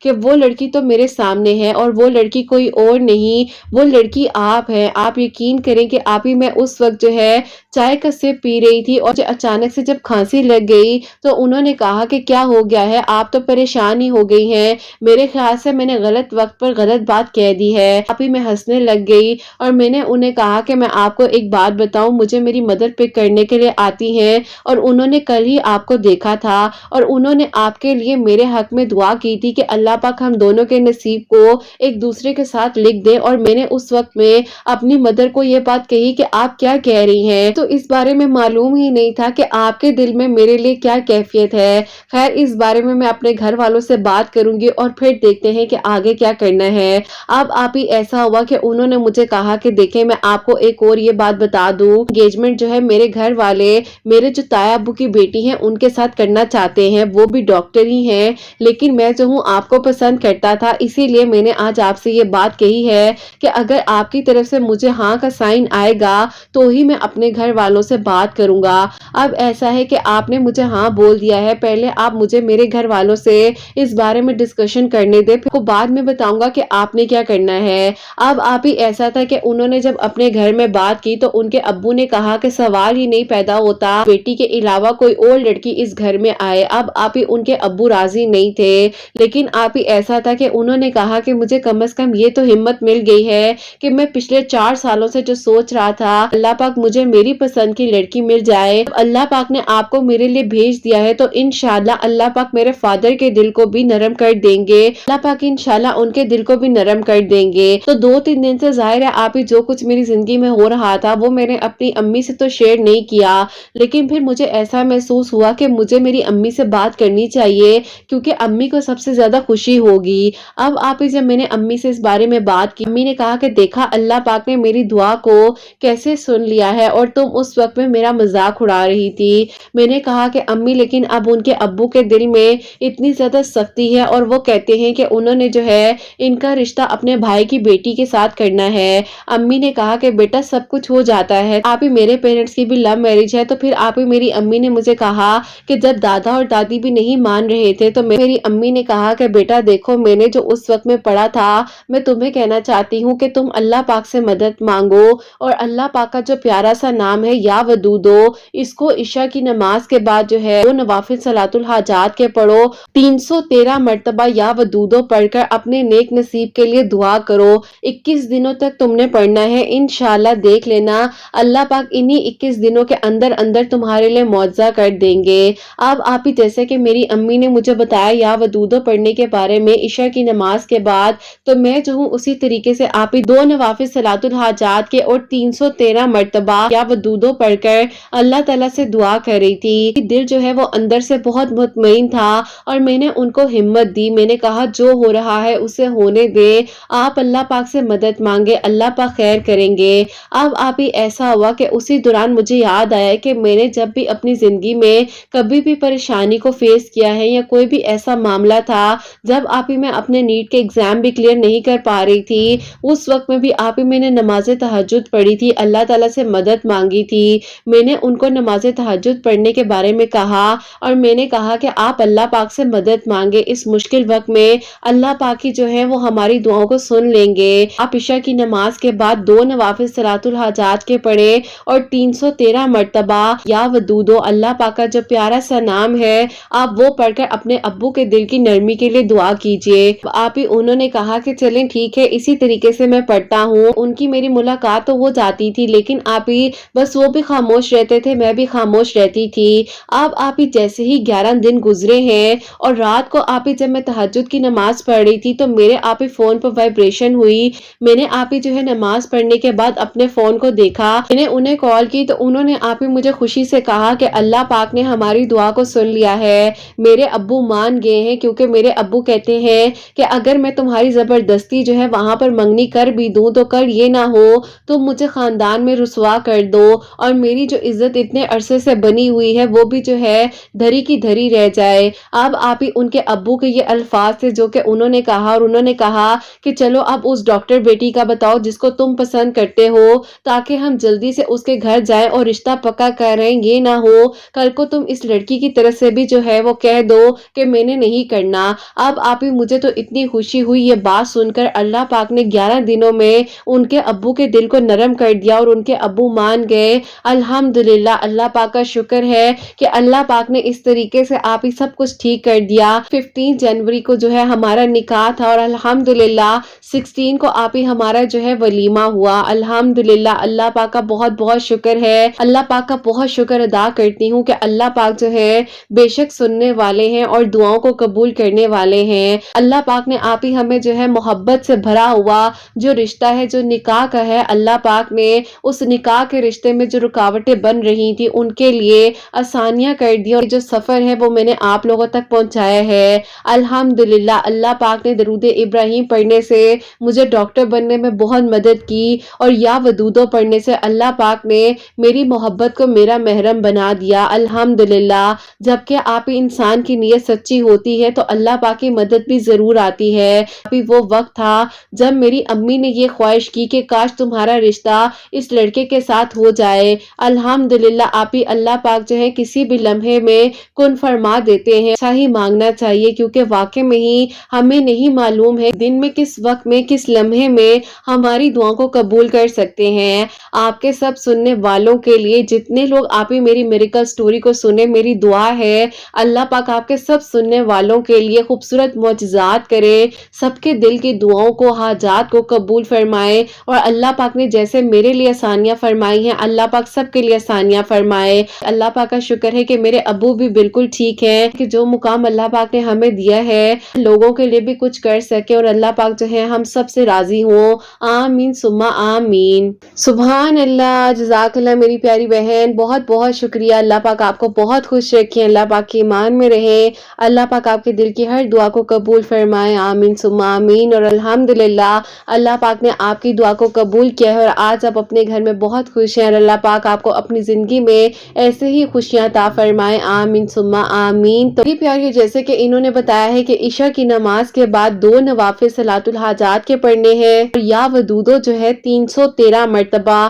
کہ وہ لڑکی تو میرے سامنے ہے اور وہ لڑکی کوئی اور نہیں، وہ لڑکی آپ ہے۔ آپ یقین کریں کہ آپ ہی میں اس وقت جو ہے چائے کا سپ پی رہی تھی اور اچانک سے جب کھانسی لگ گئی تو انہوں نے کہا کہ کیا ہو گیا ہے، آپ تو پریشان ہی ہو گئی ہیں، میرے خیال سے میں نے غلط وقت پر غلط بات کہہ دی ہے۔ آپ ہی میں ہنسنے لگ گئی اور میں نے انہیں کہا کہ میں آپ کو ایک بات بتاؤں، مجھے میری مدر پک کرنے کے لیے آتی ہیں اور انہوں نے کل ہی آپ کو دیکھا تھا اور انہوں نے آپ کے لیے میرے حق میں دعا کی تھی کہ اللہ پاک ہم دونوں کے نصیب کو ایک دوسرے کے ساتھ لکھ دے، اور میں نے اس وقت میں اپنی مدر کو یہ بات کہی کہ آپ کیا کہہ رہی ہیں، تو اس بارے میں معلوم ہی نہیں تھا کہ آپ کے دل میں میرے لیے کیا کیفیت ہے۔ خیر اس بارے میں اپنے گھر والوں سے بات کروں گی اور پھر دیکھتے ہیں کہ آگے کیا کرنا ہے۔ اب آپ ہی ایسا ہوا کہ انہوں نے مجھے کہا کہ دیکھیں میں آپ کو ایک اور یہ بات بتا دوں، انگیجمنٹ جو ہے میرے گھر والے میرے جو تایا ابو کی بیٹی ہیں ان کے ساتھ کرنا چاہتے ہیں، وہ بھی ڈاکٹر ہی ہیں، لیکن میں جو ہوں آپ کو پسند کرتا تھا، اسی لیے میں نے آج آپ سے یہ بات کہی ہے کہ اگر آپ کی طرف سے مجھے ہاں کا سائن آئے گا تو ہی میں اپنے گھر والوں سے بات کروں گا۔ اب ایسا ہے کہ آپ نے مجھے ہاں بول دیا ہے، پہلے آپ مجھے میرے گھر والوں سے اس بارے میں ڈسکشن کرنے دے، پھر بعد میں بتاؤں گا کہ آپ نے کیا کرنا ہے۔ اب آپ ہی ایسا تھا کہ انہوں نے جب اپنے گھر میں بات کی تو ان کے ابو نے کہا کہ سوال ہی نہیں پیدا ہوتا بیٹی کے علاوہ کوئی اور لڑکی اس گھر میں آئے۔ اب آپ ہی ان کے ابو راضی نہیں تھے، لیکن آپ ہی ایسا تھا کہ انہوں نے کہا کہ مجھے کم از کم یہ تو ہمت مل گئی ہے کہ میں پچھلے 4 سالوں سے جو سوچ رہا تھا اللہ پاک مجھے میری پسند کی لڑکی مل جائے، اللہ پاک نے آپ کو میرے لیے بھیج دیا ہے تو انشاءاللہ اللہ پاک میرے فادر کے دل کو بھی نرم کر دیں گے، اللہ پاک انشاءاللہ ان کے دل کو بھی نرم کر دیں گے۔ تو 2-3 دن سے ظاہر ہے آپ ہی جو کچھ میری زندگی میں ہو رہا تھا وہ میں نے اپنی امی سے تو شیئر نہیں کیا، لیکن پھر مجھے ایسا محسوس ہوا کہ مجھے میری امی سے بات کرنی چاہیے کیونکہ امی کو سب سے زیادہ خوشی ہوگی۔ اب آپ ہی جب میں نے امی سے اس بارے میں بات کی، امی نے کہا کہ دیکھا اللہ پاک نے میری دعا کو کیسے سن لیا ہے اور تم اس وقت میں میرا مذاق اڑا رہی تھی۔ میں نے کہا کہ امی لیکن اب ان کے ابو کے دل میں اتنی زیادہ سختی ہے اور وہ کہتے ہیں کہ انہوں نے جو ہے ان کا رشتہ اپنے بھائی کی بیٹی کے ساتھ کرنا ہے۔ امی نے کہا کہ بیٹا سب کچھ ہو جاتا ہے، آپ ہی میرے پیرنٹس کی بھی لو میرج ہے، تو پھر آپ ہی میری امی نے مجھے کہا کہ جب دادا اور دادی بھی نہیں مان رہے تھے تو میری امی نے کہا کہ بیٹا دیکھو میں نے جو اس وقت میں پڑھا تھا میں تمہیں کہنا چاہتی ہوں کہ تم اللہ پاک سے مدد مانگو اور اللہ پاک کا جو پیارا سا نام ہے یا ودودو، اس کو عشاء کی نماز کے بعد جو ہے وہ نوافل صلاۃ الحاجات کے پڑھو، 313 مرتبہ یا ودودو پڑھ کر اپنے نیک نصیب کے لیے دعا کرو، 21 دنوں تک تم نے پڑھنا ہے، انشاءاللہ دیکھ لینا اللہ پاک انہی 21 دنوں کے اندر اندر تمہارے لیے معجزہ کر دیں گے۔ اب آپ ہی جیسے کہ میری امی نے مجھے بتایا یا ودودو پڑھنے کے بارے میں عشاء کی نماز کے بعد، تو میں جو ہوں اسی طریقے سے آپ ہی 2 نوافل صلاۃ الحاجات کے اور 313 مرتبہ یا ودودو پڑھ کر اللہ تعالیٰ سے دعا کر رہی تھی۔ دل جو ہے وہ اندر سے بہت مطمئن تھا اور میں نے ان کو ہمت دی، میں نے کہا جو ہو رہا ہے اسے ہونے دے، آپ اللہ پاک سے مدد مانگے، اللہ پاک خیر کریں گے۔ اب آپ ہی ایسا ہوا کہ اسی دوران مجھے یاد آیا کہ میں نے جب بھی اپنی زندگی میں کبھی بھی پریشانی کو فیس کیا ہے یا کوئی بھی ایسا معاملہ تھا جب آپ ہی میں اپنے نیٹ کے ایگزام بھی کلیئر نہیں کر پا رہی تھی، اس وقت میں بھی آپ ہی میں نے نماز تہجد پڑھی تھی، اللہ تعالیٰ سے مدد مانگی تھی، میں نے ان کو نماز تہجد پڑھنے کے بارے میں کہا اور میں نے کہا کہ آپ اللہ پاک سے مدد مانگے، اس مشکل وقت میں اللہ پاک ہی جو ہے وہ ہماری دعاؤں کو سن لیں گے۔ آپ عشاء کی نماز کے بعد 2 نوافل صلاۃ الحاجات کے پڑھے اور 313 مرتبہ یا ودودو اللہ پاک کا جو پیارا سا نام ہے آپ وہ پڑھ کر اپنے ابو کے دل کی نرمی کے لیے دعا کیجئے۔ آپ ہی انہوں نے کہا کہ چلیں ٹھیک ہے اسی طریقے سے میں پڑھتا ہوں، ان کی میری ملاقات تو ہو جاتی تھی لیکن آپ ہی بس وہ بھی خاموش رہتے تھے، میں بھی خاموش رہتی تھی۔ اب آپ ہی جیسے ہی 11 دن گزرے ہیں اور رات کو آپ ہی جب میں تہجد کی نماز پڑھ رہی تھی تو میرے آپ ہی فون پر وائبریشن ہوئی، میں نے آپ ہی جو ہے نماز پڑھنے کے بعد اپنے فون کو دیکھا، میں نے انہیں کال کی تو انہوں نے آپ ہی مجھے خوشی سے کہا کہ اللہ پاک نے ہماری دعا کو سن لیا ہے، میرے ابو مان گئے ہیں، کیونکہ میرے ابو کہتے ہیں کہ اگر میں تمہاری زبردستی جو ہے وہاں پر منگنی کر بھی دوں تو کر یہ نہ ہو تم مجھے خاندان میں رسوا کر دو، اور میری جو عزت اتنے عرصے سے بنی ہوئی ہے وہ بھی جو ہے دھری کی دھری رہ جائے۔ اب آپ ہی ان کے ابو کے یہ الفاظ تھے جو کہ انہوں نے کہا، اور انہوں نے کہا کہ چلو اب اس ڈاکٹر بیٹی کا بتاؤ جس کو تم پسند کرتے ہو، تاکہ ہم جلدی سے اس کے گھر جائیں اور رشتہ پکا کریں۔ یہ نہ ہو کل کو تم اس لڑکی کی طرف سے بھی جو ہے وہ کہہ دو کہ میں نے نہیں کرنا۔ اب آپ ہی مجھے تو اتنی خوشی ہوئی یہ بات سن کر۔ اللہ پاک نے 11 دنوں میں ان کے ابو کے دل کو نرم کر دیا اور ان کے ابو مان گئے۔ الحمدللہ، اللہ پاک کا شکر ہے کہ اللہ پاک نے اس طریقے سے آپ ہی سب کچھ ٹھیک کر دیا۔ 15 جنوری کو جو ہے ہمارا نکاح تھا اور الحمدللہ 16 کو آپ ہی ہمارا جو ہے ولیمہ ہوا۔ الحمدللہ، اللہ پاک کا بہت بہت شکر ہے۔ اللہ پاک کا بہت شکر ادا کرتی ہوں کہ اللہ پاک جو ہے بے شک سننے والے ہیں اور دعاؤں کو قبول کرنے والے ہیں۔ اللہ پاک نے آپ ہی ہمیں جو ہے محبت سے بھرا ہوا جو رشتہ ہے، جو نکاح کا ہے، اللہ پاک نے اس نکاح کے رشتے میں جو رکاوٹیں بن رہی تھی ان کے لیے آسانیاں کر دی، اور جو سفر ہے وہ میں نے آپ لوگوں تک پہنچایا ہے۔ الحمدللہ، اللہ پاک نے درود ابراہیم پڑھنے سے مجھے ڈاکٹر بننے میں بہت مدد کی، اور یا ودودو پڑھنے سے اللہ پاک نے میری محبت کو میرا محرم بنا دیا۔ الحمدللہ، جبکہ آپ ہی انسان کی نیت سچی ہوتی ہے تو اللہ پاک کی مدد بھی ضرور آتی ہے۔ ابھی وہ وقت تھا جب میری امی نے یہ خواہش کی کہ کاش تمہارا رشتہ اس لڑکے کے ساتھ ہو جائے۔ الحمدللہ، آپ ہی اللہ پاک جو ہے کسی بھی لمحے میں کن فرما دیتے ہیں۔ اچھا ہی مانگنا چاہیے، کیونکہ واقع میں ہی ہمیں نہیں معلوم ہے دن میں کس وقت میں کس لمحے میں ہماری دعاؤں کو قبول کر سکتے ہیں۔ آپ کے سب سننے والوں کے لیے، جتنے لوگ آپ ہی میری میریکل سٹوری کو سنے، میری دعا ہے اللہ پاک آپ کے سب سننے والوں کے لیے خوبصورت معجزات کرے، سب کے دل کی دعاؤں کو، حاجات کو قبول فرمائے، اور اللہ پاک نے جیسے میرے لیے آسانیاں فرمائی ہیں اللہ پاک سب کے لیے آسانیاں فرمائے۔ اللہ پاک کا شکر ہے کہ میرے ابو بھی بالکل ٹھیک ہیں، کہ جو مقام اللہ پاک نے ہمیں دیا ہے لوگوں کے لیے بھی کچھ کر سکے، اور اللہ پاک جو ہے ہم سب سے راضی ہوں۔ آمین ثم آمین۔ سبحان اللہ، جزاک اللہ میری پیاری بہن، بہت بہت شکریہ۔ اللہ پاک آپ کو بہت خوش رکھیں، اللہ پاک کی ایمان میں رہیں، اللہ پاک آپ کے دل کی ہر دعا کو قبول فرمائے۔ آمین ثم آمین۔ اور الحمدللہ، اللہ پاک نے آپ کی دعا کو قبول کیا ہے اور آج آپ اپنے گھر میں بہت خوش ہیں، اور اللہ پاک آپ کو اپنی زندگی میں ایسے ہی خوشیاں عطا فرمائے۔ آمین ثم آمین۔ تو یہ پیاری، جیسے کہ انہوں نے بتایا ہے کہ عشاء کی نماز کے بعد 2 نوافل صلاۃ الحاجات کے پڑھنے ہیں، اور یا ودودو جو ہے 313 مرتبہ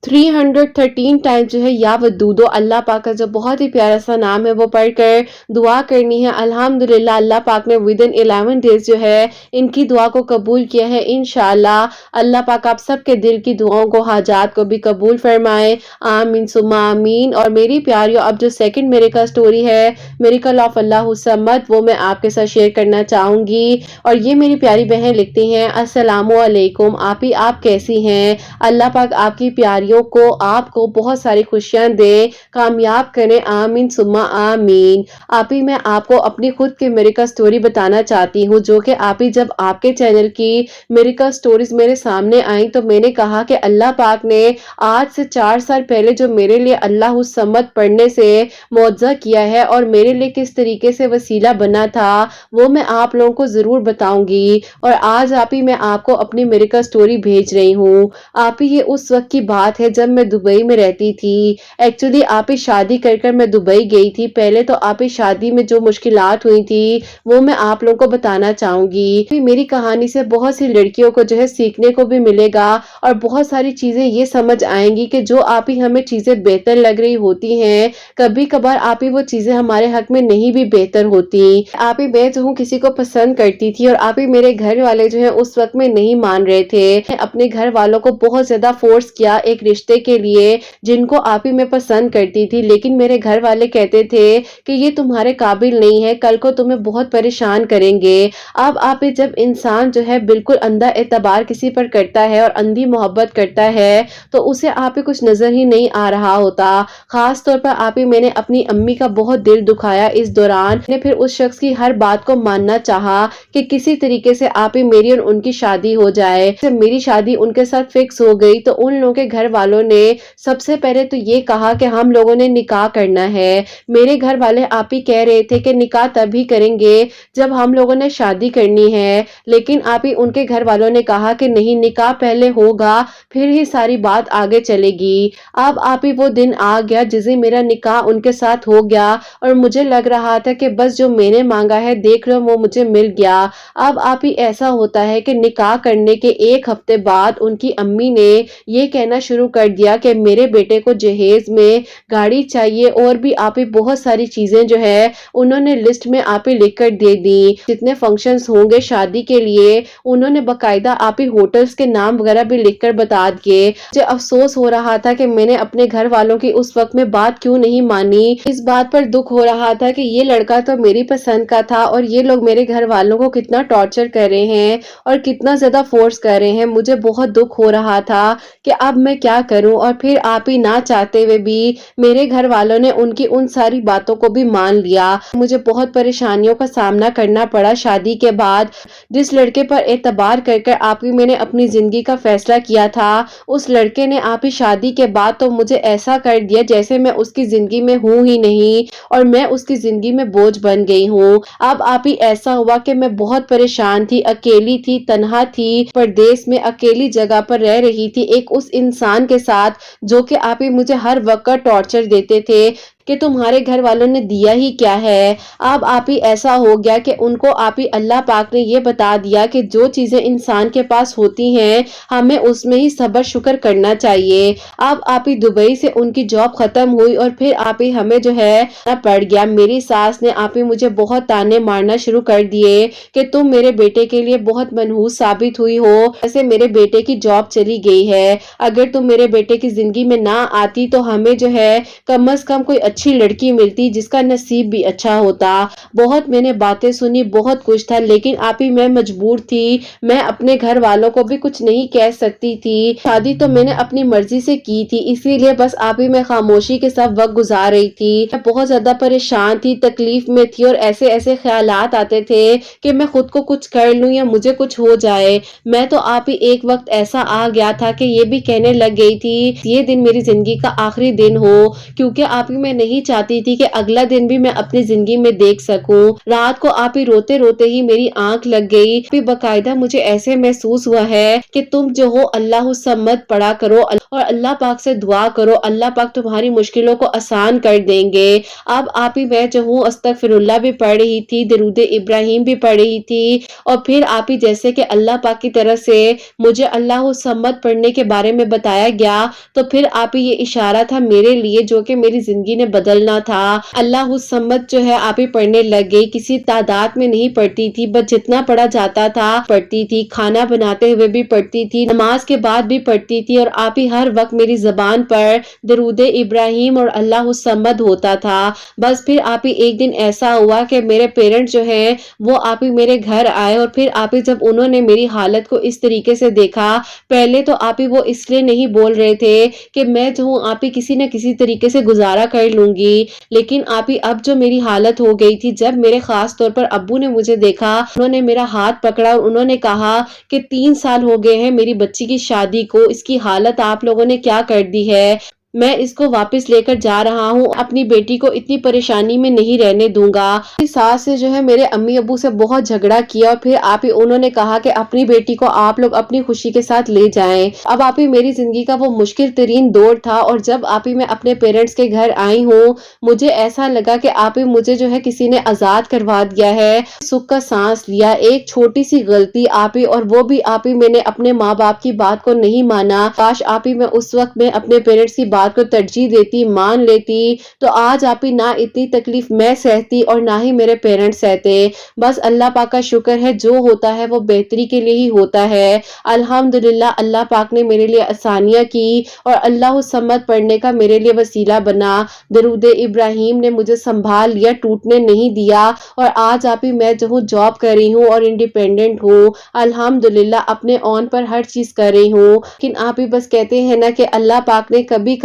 313 ٹائم جو ہے یا ودودو، اللہ پاک کا جو بہت ہی پیارا سا نام ہے وہ پڑھ کر دعا کرنی ہے۔ الحمدللہ، اللہ پاک نے ودن 11 ڈیز جو ہے ان کی دعا کو قبول کیا ہے۔ انشاءاللہ اللہ پاک آپ سب کے دل کی دعاؤں کو، حاجات کو بھی قبول فرمائے۔ آمین ثم آمین۔ اور میری پیاریوں، اب جو سیکنڈ میریکل سٹوری ہے، میریکل آف اللہ الصمد، وہ میں آپ کے ساتھ شیئر کرنا چاہوں گی۔ اور یہ میری پیاری بہن لکھتی ہیں، السلام علیکم آپی، آپ کیسی ہیں؟ اللہ پاک آپ کی پیاری کو، آپ کو بہت ساری خوشیاں دے، کامیاب کریں۔ آمین ثم آمین۔ آپ ہی میں آپ کو اپنی خود کی میریکل سٹوری بتانا چاہتی ہوں، جو کہ آپ ہی جب آپ کے چینل کی میریکل سٹوریز میرے سامنے آئیں تو میں نے کہا کہ اللہ پاک نے آج سے 4 سال پہلے جو میرے لیے اللہ الصمد پڑھنے سے معجزہ کیا ہے اور میرے لیے کس طریقے سے وسیلہ بنا تھا، وہ میں آپ لوگوں کو ضرور بتاؤں گی۔ اور آج آپ ہی میں آپ کو اپنی میریکل سٹوری بھیج رہی ہوں۔ آپ ہی یہ اس وقت کی بات ہے جب میں دبئی میں رہتی تھی۔ ایکچولی آپ ہی شادی کر کر میں دبئی گئی تھی۔ پہلے تو آپ ہی شادی میں جو مشکلات ہوئی تھی وہ میں آپ لوگوں کو بتانا چاہوں گی۔ میری کہانی سے بہت سی لڑکیوں کو جو ہے سیکھنے کو بھی ملے گا، اور بہت ساری چیزیں یہ سمجھ آئیں گی کہ جو آپ ہی ہمیں چیزیں بہتر لگ رہی ہوتی ہیں، کبھی کبھار آپ ہی وہ چیزیں ہمارے حق میں نہیں بھی بہتر ہوتی۔ آپ ہی میں جو ہوں کسی کو پسند کرتی تھی، اور آپ ہی میرے گھر والے جو ہیں اس وقت میں نہیں مان رہے تھے۔ اپنے گھر والوں کو بہت زیادہ فورس کیا ایک رشتے کے لیے جن کو آپ ہی میں پسند کرتی تھی، لیکن میرے گھر والے کہتے تھے کہ یہ تمہارے قابل نہیں ہے، کل کو تمہیں بہت پریشان کریں گے۔ اب آپ ہی جب انسان جو ہے بالکل اندھا اعتبار کسی پر کرتا ہے اور اندھی محبت کرتا ہے تو اسے آپ ہی کچھ نظر ہی نہیں آ رہا ہوتا۔ خاص طور پر آپ ہی میں نے اپنی امی کا بہت دل دکھایا اس دوران۔ میں نے پھر اس شخص کی ہر بات کو ماننا چاہا کہ کسی طریقے سے آپ ہی میری اور ان کی شادی ہو جائے۔ جب میری شادی ان کے ساتھ فکس ہو گئی تو ان لوگوں کے گھر والوں نے سب سے پہلے تو یہ کہا کہ ہم لوگوں نے نکاح کرنا ہے۔ میرے گھر والے آپ ہی کہہ رہے تھے کہ نکاح تبھی کریں گے جب ہم لوگوں نے شادی کرنی ہے، لیکن آپ ہی ان کے گھر والوں نے کہا کہ نہیں، نکاح پہلے ہوگا پھر ہی ساری بات آگے چلے گی۔ اب آپ ہی وہ دن آ گیا جس دن میرا نکاح ان کے ساتھ ہو گیا، اور مجھے لگ رہا تھا کہ بس جو میں نے مانگا ہے دیکھ لو وہ مجھے مل گیا۔ اب آپ ہی ایسا ہوتا ہے کہ نکاح کرنے کے ایک ہفتے بعد ان کی امی نے یہ کہنا شروع کر دیا کہ میرے بیٹے کو جہیز میں گاڑی چاہیے، اور بھی آپ ہی بہت ساری چیزیں جو ہے انہوں نے لسٹ میں آپ ہی لکھ کر دے دی۔ جتنے فنکشنز ہوں گے شادی کے لیے انہوں نے باقاعدہ آپ ہی ہوٹلز کے نام وغیرہ بھی لکھ کر بتا دیے۔ مجھے افسوس ہو رہا تھا کہ میں نے اپنے گھر والوں کی اس وقت میں بات کیوں نہیں مانی۔ اس بات پر دکھ ہو رہا تھا کہ یہ لڑکا تو میری پسند کا تھا اور یہ لوگ میرے گھر والوں کو کتنا ٹارچر کر رہے ہیں اور کتنا زیادہ فورس کر رہے ہیں۔ مجھے بہت دکھ ہو رہا تھا کہ اب میں کیا کروں، اور پھر آپ ہی نہ چاہتے ہوئے بھی میرے گھر والوں نے ان کی ان ساری باتوں کو بھی مان لیا۔ مجھے بہت پریشانیوں کا سامنا کرنا پڑا شادی کے بعد۔ جس لڑکے پر اعتبار کر کر آپ ہی میں نے اپنی زندگی کا فیصلہ کیا تھا، اس لڑکے نے آپ ہی شادی کے بعد تو مجھے ایسا کر دیا جیسے میں اس کی زندگی میں ہوں ہی نہیں، اور میں اس کی زندگی میں بوجھ بن گئی ہوں۔ اب آپ ہی ایسا ہوا کہ میں بہت پریشان تھی، اکیلی تھی، تنہا تھی، پردیس میں اکیلی جگہ پر رہ رہی تھی ایک اس انسان کے ساتھ جو کہ آپ ہی مجھے ہر وقت ٹارچر دیتے تھے کہ تمہارے گھر والوں نے دیا ہی کیا ہے۔ اب آپ ہی ایسا ہو گیا کہ ان کو آپ ہی اللہ پاک نے یہ بتا دیا کہ جو چیزیں انسان کے پاس ہوتی ہیں ہمیں اس میں ہی صبر شکر کرنا چاہیے۔ اب آپ ہی دبئی سے ان کی جاب ختم ہوئی اور پھر آپ ہی ہمیں جو ہے پڑ گیا۔ میری ساس نے آپ ہی مجھے بہت تانے مارنا شروع کر دیے کہ تم میرے بیٹے کے لیے بہت منحوس ثابت ہوئی ہو، جیسے میرے بیٹے کی جاب چلی گئی ہے، اگر تم میرے بیٹے کی زندگی میں نہ آتی تو ہمیں جو ہے کم از کم کوئی اچھی لڑکی ملتی جس کا نصیب بھی اچھا ہوتا۔ بہت میں نے باتیں سنی، بہت کچھ تھا، لیکن آپ ہی میں مجبور تھی، میں اپنے گھر والوں کو بھی کچھ نہیں کہہ سکتی تھی۔ شادی تو میں نے اپنی مرضی سے کی تھی، اسی لیے بس آپ ہی میں خاموشی کے ساتھ وقت گزار رہی تھی۔ میں بہت زیادہ پریشان تھی، تکلیف میں تھی، اور ایسے ایسے خیالات آتے تھے کہ میں خود کو کچھ کر لوں یا مجھے کچھ ہو جائے۔ میں تو آپ ہی ایک وقت ایسا آ گیا تھا کہ یہ بھی کہنے لگ گئی تھی یہ دن میری زندگی کا آخری دن ہو، کیونکہ آپ ہی میں نہیں چاہتی تھی کہ اگلا دن بھی میں اپنی زندگی میں دیکھ سکوں۔ رات کو آپ ہی روتے روتے ہی میری آنکھ لگ گئی۔ پھر باقاعدہ مجھے ایسے محسوس ہوا ہے کہ تم جو ہو اللہ الصمد پڑھا کرو اور اللہ پاک سے دعا کرو، اللہ پاک تمہاری مشکلوں کو آسان کر دیں گے۔ اب آپ ہی میں جو ہوں استغفر اللہ بھی پڑھ رہی تھی، درود ابراہیم بھی پڑھ رہی تھی، اور پھر آپ ہی جیسے کہ اللہ پاک کی طرف سے مجھے اللہ الصمد پڑھنے کے بارے میں بتایا گیا، تو پھر آپ ہی یہ اشارہ تھا میرے لیے جو کہ میری زندگی نے بدلنا تھا۔ اللہ الصمد جو ہے آپ ہی پڑھنے لگ گئی، کسی تعداد میں نہیں پڑھتی تھی، بس جتنا پڑھا جاتا تھا پڑھتی تھی، کھانا بناتے ہوئے بھی پڑھتی تھی، نماز کے بعد بھی پڑھتی تھی، اور آپ ہی ہر وقت میری زبان پر درود ابراہیم اور اللہ الصمد ہوتا تھا۔ بس پھر آپ ہی ایک دن ایسا ہوا کہ میرے پیرنٹ جو ہیں وہ آپ ہی میرے گھر آئے، اور پھر آپ ہی جب انہوں نے میری حالت کو اس طریقے سے دیکھا، پہلے تو آپ ہی وہ اس لیے نہیں بول رہے تھے کہ میں جو ہوں آپ ہی کسی نہ کسی طریقے سے گزارا کر لوں گی، لیکن آپ ہی اب جو میری حالت ہو گئی تھی، جب میرے خاص طور پر ابو نے مجھے دیکھا، انہوں نے میرا ہاتھ پکڑا اور انہوں نے کہا کہ 3 سال ہو گئے ہیں میری بچی کی شادی کو، اس کی حالت آپ لوگوں نے کیا کر دی ہے، میں اس کو واپس لے کر جا رہا ہوں، اپنی بیٹی کو اتنی پریشانی میں نہیں رہنے دوں گا۔ ساس سے جو ہے میرے امی ابو سے بہت جھگڑا کیا، اور پھر آپ ہی انہوں نے کہا کہ اپنی بیٹی کو آپ لوگ اپنی خوشی کے ساتھ لے جائیں۔ اب آپ ہی میری زندگی کا وہ مشکل ترین دور تھا، اور جب آپ ہی میں اپنے پیرنٹس کے گھر آئی ہوں، مجھے ایسا لگا کہ آپ ہی مجھے جو ہے کسی نے آزاد کروا دیا ہے، سکھ کا سانس لیا۔ ایک چھوٹی سی غلطی آپ ہی، اور وہ بھی آپ ہی میں نے اپنے ماں باپ کی بات کو نہیں مانا، کاش آپ ہی میں اس وقت میں اپنے پیرنٹس کی بات کو ترجیح دیتی، مان لیتی، تو آج آپ ہی نہ اتنی تکلیف میں سہتی اور نہ ہی میرے پیرنٹس سہتے۔ بس اللہ پاک کا شکر ہے، جو ہوتا ہے وہ بہتری کے لیے ہی ہوتا ہے۔ الحمدللہ اللہ پاک نے میرے لیے آسانیاں کی اور اللہ الصمد پڑھنے کا میرے لیے وسیلہ بنا۔ درود ابراہیم نے مجھے سنبھال لیا، ٹوٹنے نہیں دیا، اور آج آپ ہی میں جو ہوں جاب کر رہی ہوں اور انڈیپینڈنٹ ہوں، الحمدللہ اپنے اون پر ہر چیز کر رہی ہوں۔ لیکن آپ ہی بس کہتے ہیں نا کہ اللہ پاک نے کبھی